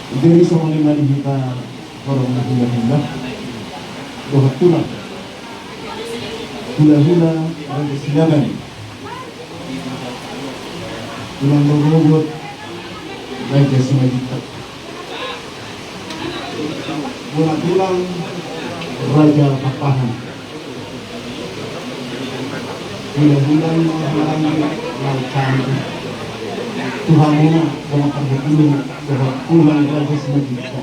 Dari sama lima kita orang hula-hula, doa tulang, hula-hula ada silagan, tulang berobot, raja Simajita, bola tulang, raja Papahan, hula-hula menghalangi lautan. Tuhan muna dalam perhubungan bahwa pulang raja Simajita.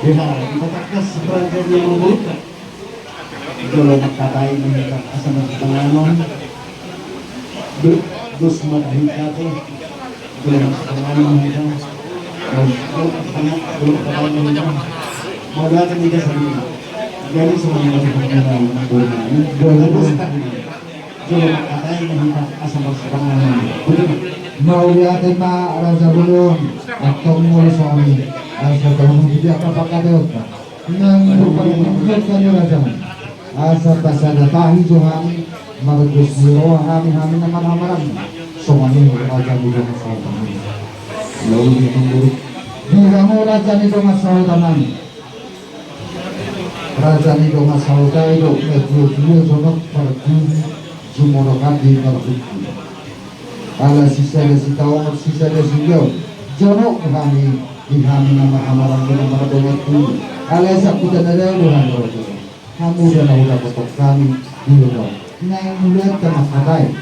Deha kita takas raja yang memurutkan. Jolo makatai mengikat asana setanganon. Dus madahikate. Jolo setanganon mengikat. Jolo makatai mengikat. Modalkan tiga sendiri. Jadi semuanya berhubungan dengan jolo makatai mengikat asana setanganon. Betul. Mauliate ma raja belum atau mulai suami asal kamu tidak apa-apa kata yang berpikir raja asal pasal tahi Tuhan margus biro kami nama-nama suami raja belum asal kami lalu ditunggu di kamu raja itu asal kami raja itu asal kami itu medul sonok pergi jumorokan di pergi ala sisa dia jono kami kami nama amaran nama doa tu ala sakutan ada Tuhan kamu dan udah kotor kami di luar nai mulia tengah pakai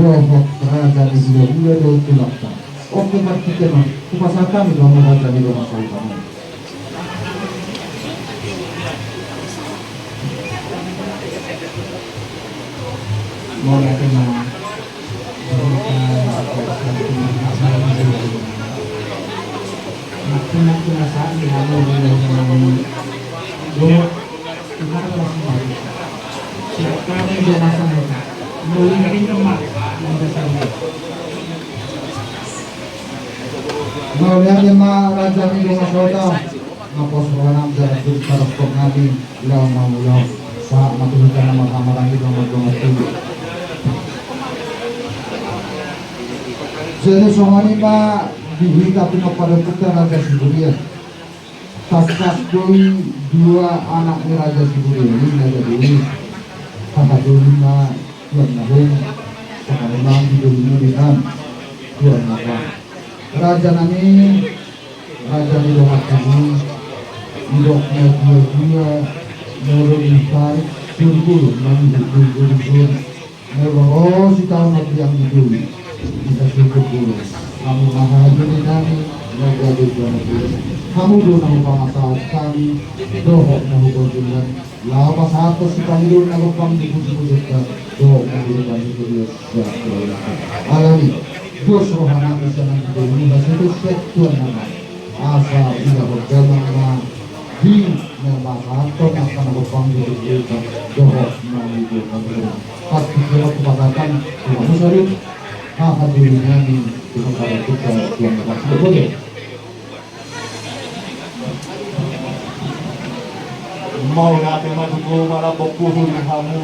rohok raja di luar mulia doa tu lakta oke kita mah kupasal kami kamu raja di rumah saya kamu mau lihat mana nak perasaan di dalam dulu kita langsung siapa yang jenazah mereka melihat tempat yang dasarnya mauliat ma raja di rumah saya ngapos wanam jarak di taraf nabi lau mau saat matulkan nama kamaran di rumah itu jadi soalnya pak dihita pada putra Raja Siburian taskas dua anak Raja Siburian ini Raja Duli kakak Duli ma tuan nahum kakak memang di Duli dengan tuan apa Raja nani Raja di rumah kami hidupnya dia menurut insan suruh nanti suruh menurut si tahun yang dulu kita syukur dulu kamu maha hadirin kami jaga tujuan dulu kamu dulu nama pamasaat kami dohok nahu konjulan lawa satu si panggil nahu pang dipuji-puji dohok nahu panggil alami dos rohana bisa nanti dulu hasil setuan nama asa tidak bergama di nama atau akan nahu panggil dohok nahu konjulan pasti kita kepadakan Tuhan Musarim hadirin di tempat kita yang berbahagia. Mau nanti maju ke mana bokuhun kamu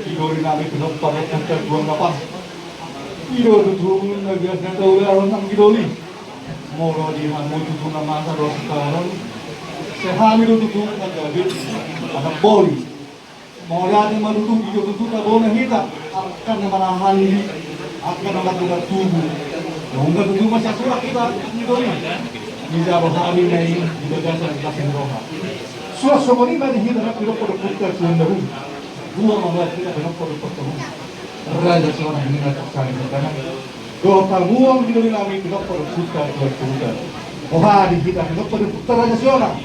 tidurin nabi penuh pada yang terbuang apa? Tidur turun negara tahu orang nam tiduri. Mau di kamu turun nama terus sekarang. Sehari itu turun negara ada boli. Mau nanti maju tidur tak boleh kita akan menahan akan melakukan tubuh. Mungkin tubuh masih surat kita itu ini. Bisa berhari ini juga dasar kasih roha. Surat semua ini masih hidup hidup pada putar sendiri. Dua membuat kita hidup pada putar. Raja seorang ini tak saling bertanam. Dua permuang hidup kami hidup pada putar putar. Roha di kita hidup pada putar raja seorang.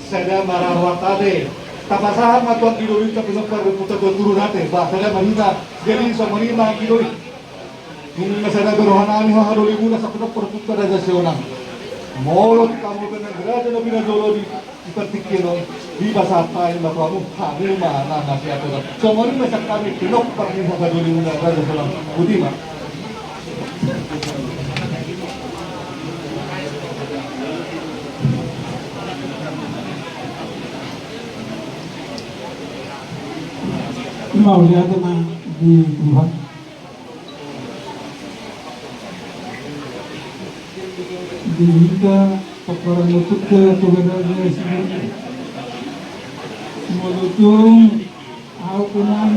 Saya marawat ade. Tapasahan matuan hidup kita hidup pada putar turun ate. Bahasa marina jadi semua ini mah hidup. Kung nasada rohana mi hadoli muna sa puta raja seonang. Molo kamu dengan raja na binadolo di pertikino di basata yung makamu kami mana nasi ato. So mari masak kami pinok parang sa hadoli muna raja seonang. Budima. mau lihat mah di Tuhan dihingga paparan lutut ke raja sendiri melutung aku punan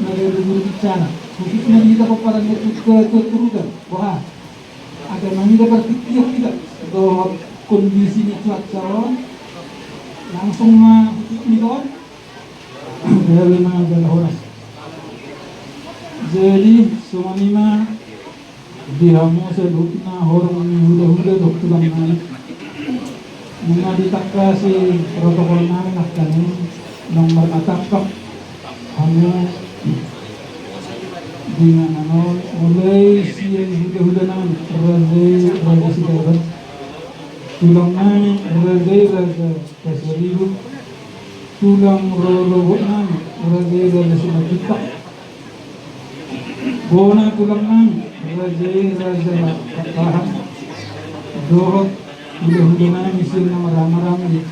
dari guru bicara khususnya kita paparan lutut ke keturunan wah ada namanya berpikir tidak bahwa kondisinya cuaca langsung midon dari mana horas jadi semua dihamu sedukna horong huda-huda doktulan naik mengaditaka si protokol naik akan nomor atapak hamu dengan mulai si huda-huda naik raja si darat tulang naik raja kasaribu tulang robo naik raja si majitak bona tulang naik raja paham dohot udah misil nama ramai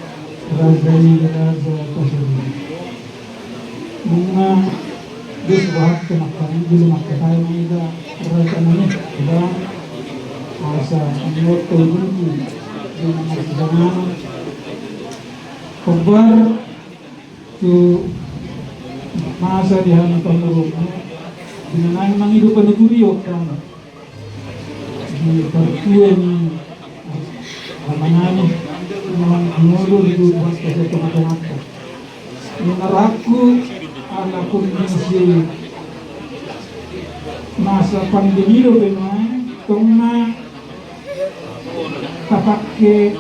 raja tersebut bunga dis bahas kenakan dulu maka saya ida raja nanya dan asa buat turun di nama sejarah kabar tu masa di hana penurunnya dengan menghidupan negeri kan di pertuan amanani mengulur itu buat kesehatan meneraku ala kondisi masa pandemi itu memang tengah tapake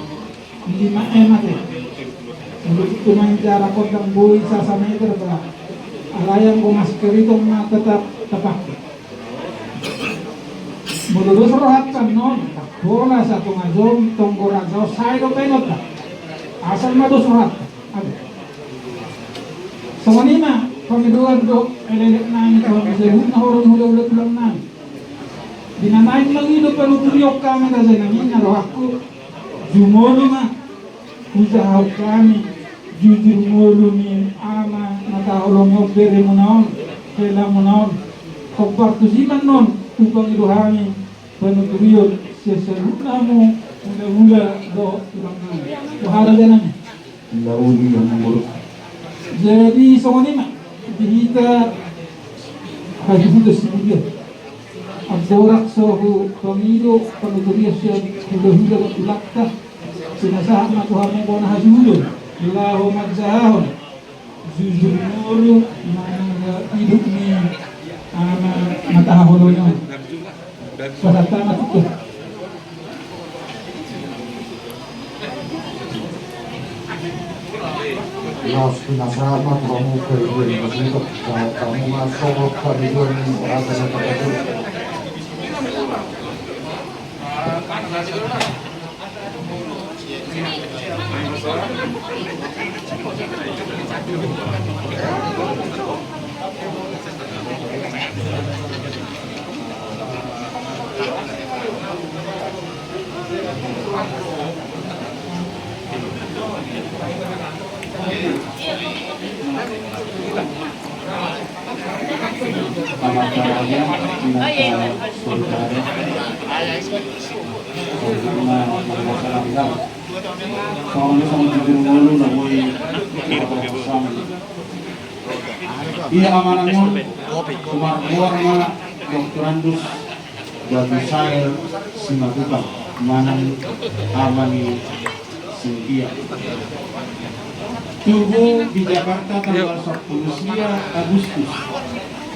lima enak ya untuk cuma cara kodang boy sasana itu berapa alayang ko masker itu tetap tapake Mulus rohat kan non, bola satu ngajom, tonggorazo, saya do penot lah. Asal madus rohat, ada. Semanima, kami dua do, elelek nani kalau disebut na orang udah pulang nani. Dinamain lagi do penuturiok kami dah senangnya rohatku, jumolo mah, usaha kami, jujur mulu ni ama, mata orang ngobere munaon, kela munaon, kobar tu siman non. Upang iluhani penuturion seserunamu mula-mula do tulang nani wahara jangan Lauli yang buruk. jadi semuanya dihita haji budak sendiri abdorak sohu pemilu penuturion sudah tulakta sinasahak na Tuhan mo na haji budak lahu madzahon jujur mulu mana hidup ni matahahulunya pasal itu Nos pinasama kamu kerja untuk kamu masuk kerja orang tertentu. Iya amanahnya Kumar Warna Doktorandus bagi saya Simatupang Manang Amani Sintia Tubuh di Jakarta tanggal 10 Agustus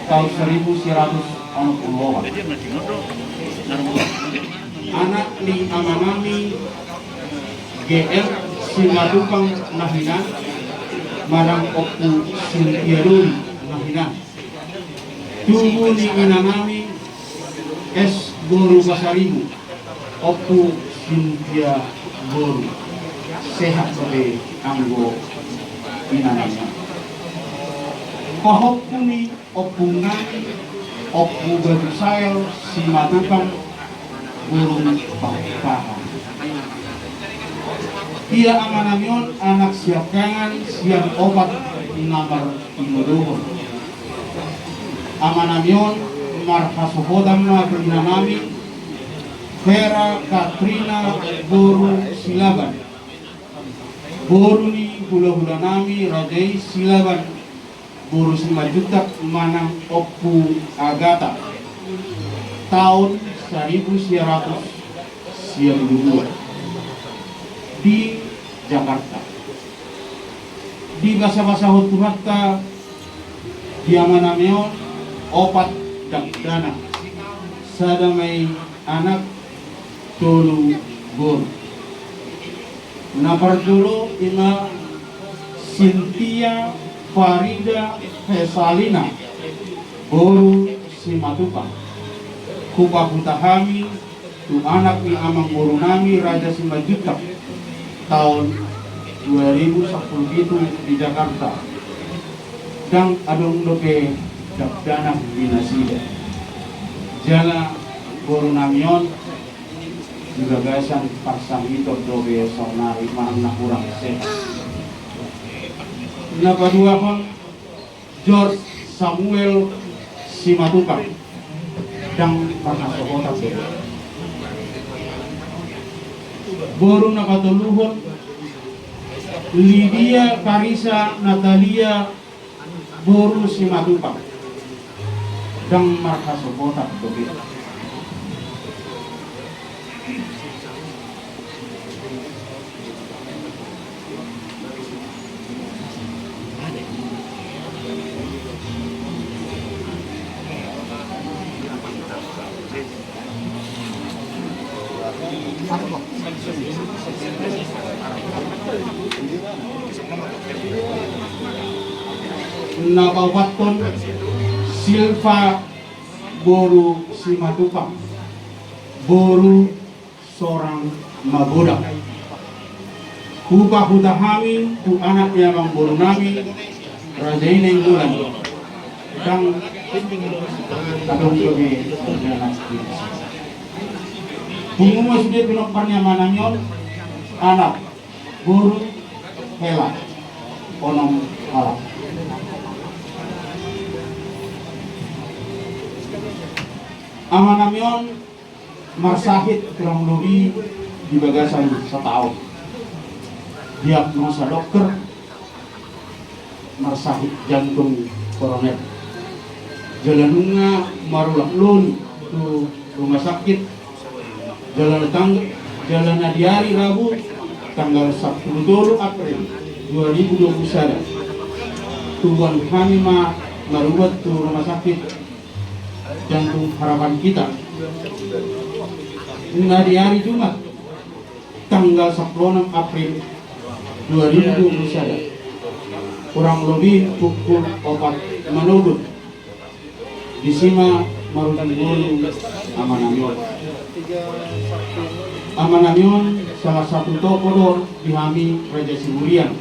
tahun 1960. Anak ni amanami GR Simatupang Nahinan Manang Opu Sintiaruri Nahinan Tubuh ni inanami S. Guru Basaribu Opu Sintia Guru sehat sebagai anggo inananya kahopuni opungan opu bersail Simatupang burung pangkahan ia amanamion anak siakangan siang obat namar inuduhon amanamion marhasuhodam na berinanami Vera Katrina Boru Silaban. Boru ni hula-hula nami Rajai Silaban. Boru Simajutak Manang Oppu Agata. Tahun 1992 di Jakarta. Di bahasa-bahasa Huturata Diamanameon opat dakdana sadamai anak tolu bor. Napar dulu ima Cynthia Farida Hesalina Boru Simatupa. Kupa Kutahami tu anak ni amang boru nami Raja Simajutak tahun 2010 itu di Jakarta. Dan adong doke dakdana dinasida. Jala boru namion juga gasan paksang itu dobe sonari manang na kurang sehat. Napadua kon George Samuel Simatupang dan Panasokota boru nakatuluhon Lydia Karisa Natalia Boru Simatupang dan Markasokota dobe. Nakawaton Silva Boru Simatupang Boru seorang magoda. Kupa Hutahami tu anak yang boru nami Raja ini bulan dan kadung kami Pengumuman sudah pinokparnya mananyon anak boru hela onom halak. Amanamion marsahit kurang lebih di bagasan setahun. Diagnosa dokter marsahit jantung koroner. Jalannya marulak lun tu rumah sakit. Jalan di hari Rabu tanggal 10 April 2021. Tuan kami merubat tu rumah sakit jantung harapan kita. Hingga di hari Jumat tanggal 10 April 2021 kurang lebih pukul 4 menurut di Sima Marutan Bulu Amanamion salah satu toko di Hami Raja Siburian.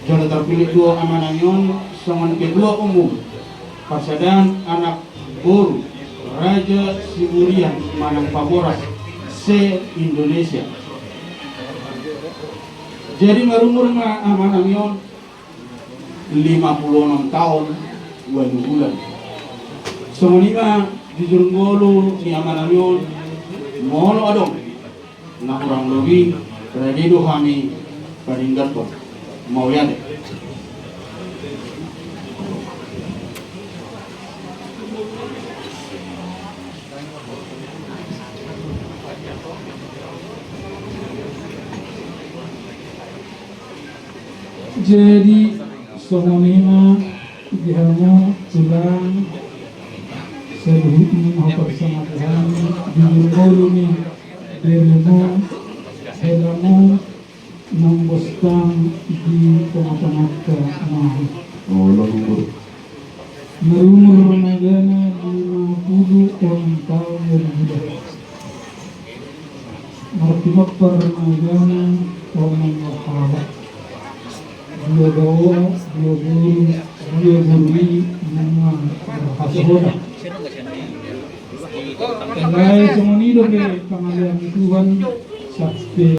Jodoh terpilih dua Amanamion sangat kedua umum Pasadan anak boru Raja Siburian Manang Paboras se Indonesia. Jadi marumur Amanamion 56 tahun 2 bulan. Semuanya di Jurunggolu ni Amanamion mono adong na kurang lebih redo kami paringgat ko mau yade. Jadi semuanya dihamu tulang seluruh ini apa sama Tuhan Jurunggolu ni dirimu helamu membostang di tengah-tengah mahu. Merumur negara 50 orang tahun berbudak. Martimapar negara orang berhabat. Dia bawa, dia beri nama berhasoda. Mulai semua ini dobe pengalian Tuhan sakti